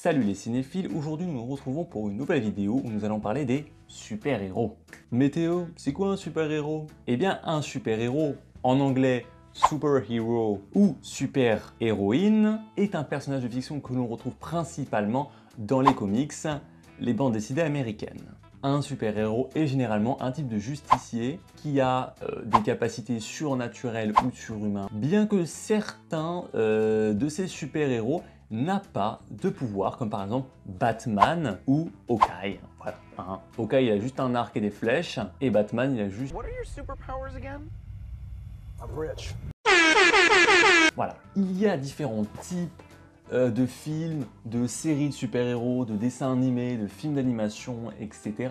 Salut les cinéphiles, aujourd'hui nous nous retrouvons pour une nouvelle vidéo où nous allons parler des super-héros. Météo, c'est quoi un super-héros? Eh bien un super-héros, en anglais superhero ou super-héroïne, est un personnage de fiction que l'on retrouve principalement dans les comics, les bandes dessinées américaines. Un super-héros est généralement un type de justicier qui a des capacités surnaturelles ou surhumaines, bien que certains de ces super-héros n'a pas de pouvoir, comme par exemple Batman ou Hawkeye. Voilà, hein. Hawkeye il a juste un arc et des flèches, et Batman il a juste... What are your superpowers again? I'm rich. Voilà, il y a différents types de films, de séries de super-héros, de dessins animés, de films d'animation, etc.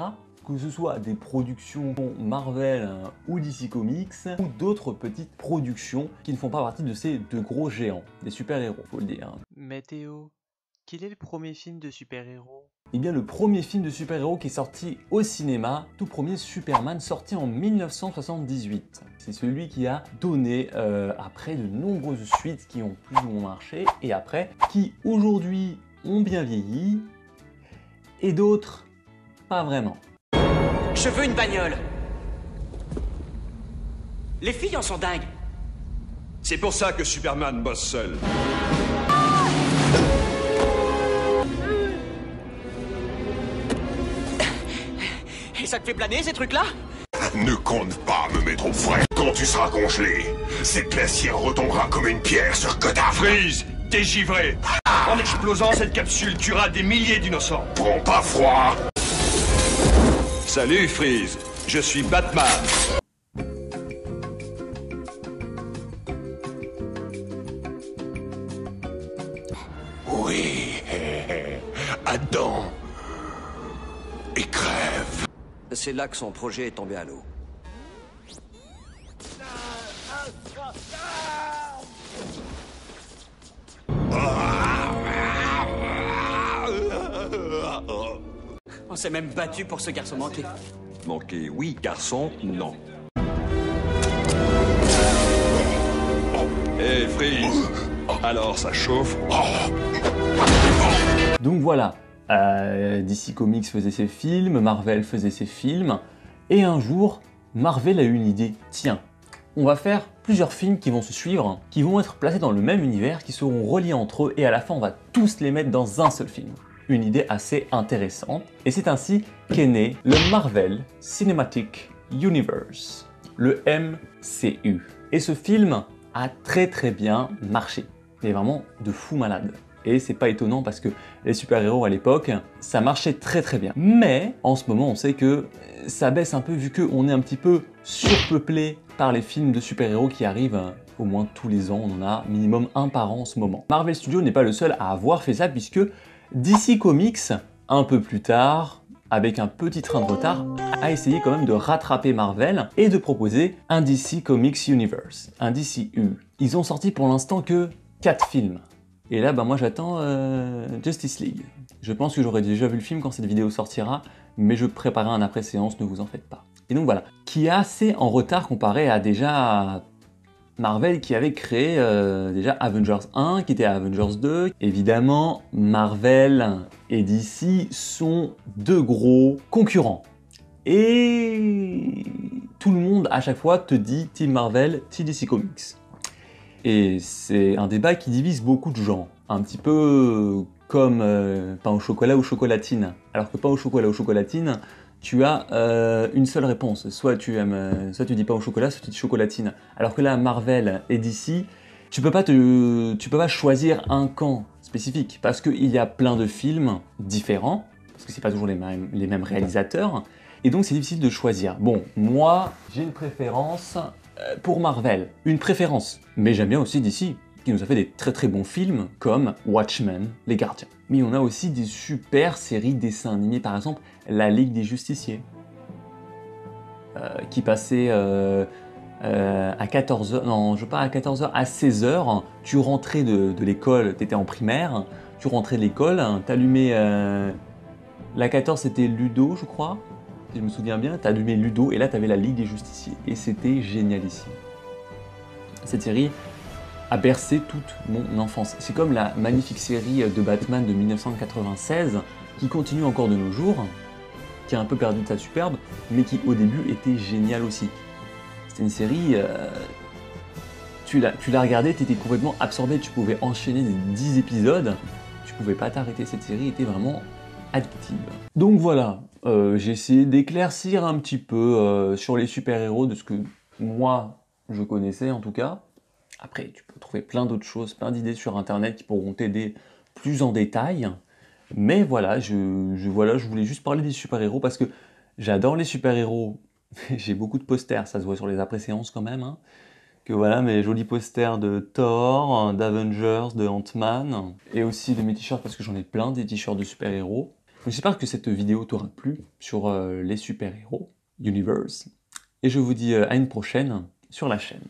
Que ce soit des productions Marvel ou DC Comics, ou d'autres petites productions qui ne font pas partie de ces deux gros géants, des super-héros, faut le dire. Météo, quel est le premier film de super-héros? Eh bien le premier film de super-héros qui est sorti au cinéma, tout premier Superman, sorti en 1978. C'est celui qui a donné, après de nombreuses suites qui ont plus ou moins marché, et après, qui aujourd'hui ont bien vieilli, et d'autres pas vraiment. Je veux une bagnole. Les filles en sont dingues. C'est pour ça que Superman bosse seul. Et ça te fait planer ces trucs-là? Ne compte pas me mettre au frais. Quand tu seras congelé, cette glacière retombera comme une pierre sur Gotham. Freeze, t'es givré. En explosant, cette capsule tuera des milliers d'innocents. Prends pas froid. Salut Freeze, je suis Batman. Oui, Adam. Et crève. C'est là que son projet est tombé à l'eau. On s'est même battu pour ce garçon manqué. Manqué, oui, garçon, non. Hé Freeze, alors ça chauffe. Donc voilà, DC Comics faisait ses films, Marvel faisait ses films, et un jour, Marvel a eu une idée. Tiens, on va faire plusieurs films qui vont se suivre, qui vont être placés dans le même univers, qui seront reliés entre eux, et à la fin on va tous les mettre dans un seul film. Une idée assez intéressante, et c'est ainsi qu'est né le Marvel Cinematic Universe, le MCU. Et ce film a très bien marché, mais vraiment de fou malade. Et c'est pas étonnant parce que les super-héros à l'époque, ça marchait très bien. Mais en ce moment, on sait que ça baisse un peu vu qu'on est un petit peu surpeuplé par les films de super-héros qui arrivent au moins tous les ans. On en a minimum un par an en ce moment. Marvel Studios n'est pas le seul à avoir fait ça puisque DC Comics, un peu plus tard, avec un petit train de retard, a essayé quand même de rattraper Marvel et de proposer un DC Comics Universe, un DCU. Ils ont sorti pour l'instant que 4 films. Et là, moi j'attends Justice League. Je pense que j'aurais déjà vu le film quand cette vidéo sortira, mais je préparerai un après-séance, ne vous en faites pas. Et donc voilà, qui est assez en retard comparé à déjà Marvel qui avait créé déjà Avengers 1, qui était Avengers 2. Évidemment, Marvel et DC sont deux gros concurrents. Et tout le monde à chaque fois te dit Team Marvel, Team DC Comics. Et c'est un débat qui divise beaucoup de gens, un petit peu comme pain au chocolat ou chocolatine. Alors que pain au chocolat ou chocolatine, tu as une seule réponse. Soit tu dis pain au chocolat, soit tu dis chocolatine. Alors que là, Marvel et DC, tu peux pas choisir un camp spécifique parce qu'il y a plein de films différents, parce que c'est pas toujours les mêmes réalisateurs, et donc c'est difficile de choisir. Bon, moi, j'ai une préférence pour Marvel, une préférence, mais j'aime bien aussi DC, qui nous a fait des très bons films comme Watchmen, Les Gardiens. Mais on a aussi des super séries dessins animés, par exemple La Ligue des Justiciers, qui passait à 14h, non, je sais pas à 14h, à 16h, tu rentrais de l'école, tu étais en primaire, tu rentrais de l'école, t'allumais, la 14 c'était Ludo, je crois, si je me souviens bien, t'allumais Ludo, et là t'avais la Ligue des Justiciers, et c'était génialissime. Cette série a bercé toute mon enfance. C'est comme la magnifique série de Batman de 1996, qui continue encore de nos jours, qui a un peu perdu de sa superbe, mais qui au début était géniale aussi. C'était une série, tu la regardais, tu étais complètement absorbé, tu pouvais enchaîner des 10 épisodes, tu pouvais pas t'arrêter, cette série était vraiment addictive. Donc voilà, j'ai essayé d'éclaircir un petit peu sur les super-héros de ce que moi je connaissais en tout cas. Après, tu peux trouver plein d'autres choses, plein d'idées sur internet qui pourront t'aider plus en détail. Mais voilà, je voulais juste parler des super-héros parce que j'adore les super-héros. J'ai beaucoup de posters, ça se voit sur les après-séances quand même. Hein. Que voilà, mes jolis posters de Thor, d'Avengers, de Ant-Man. Et aussi de mes t-shirts parce que j'en ai plein des t-shirts de super-héros. J'espère que cette vidéo t'aura plu sur les super-héros, Universe. Et je vous dis à une prochaine sur la chaîne.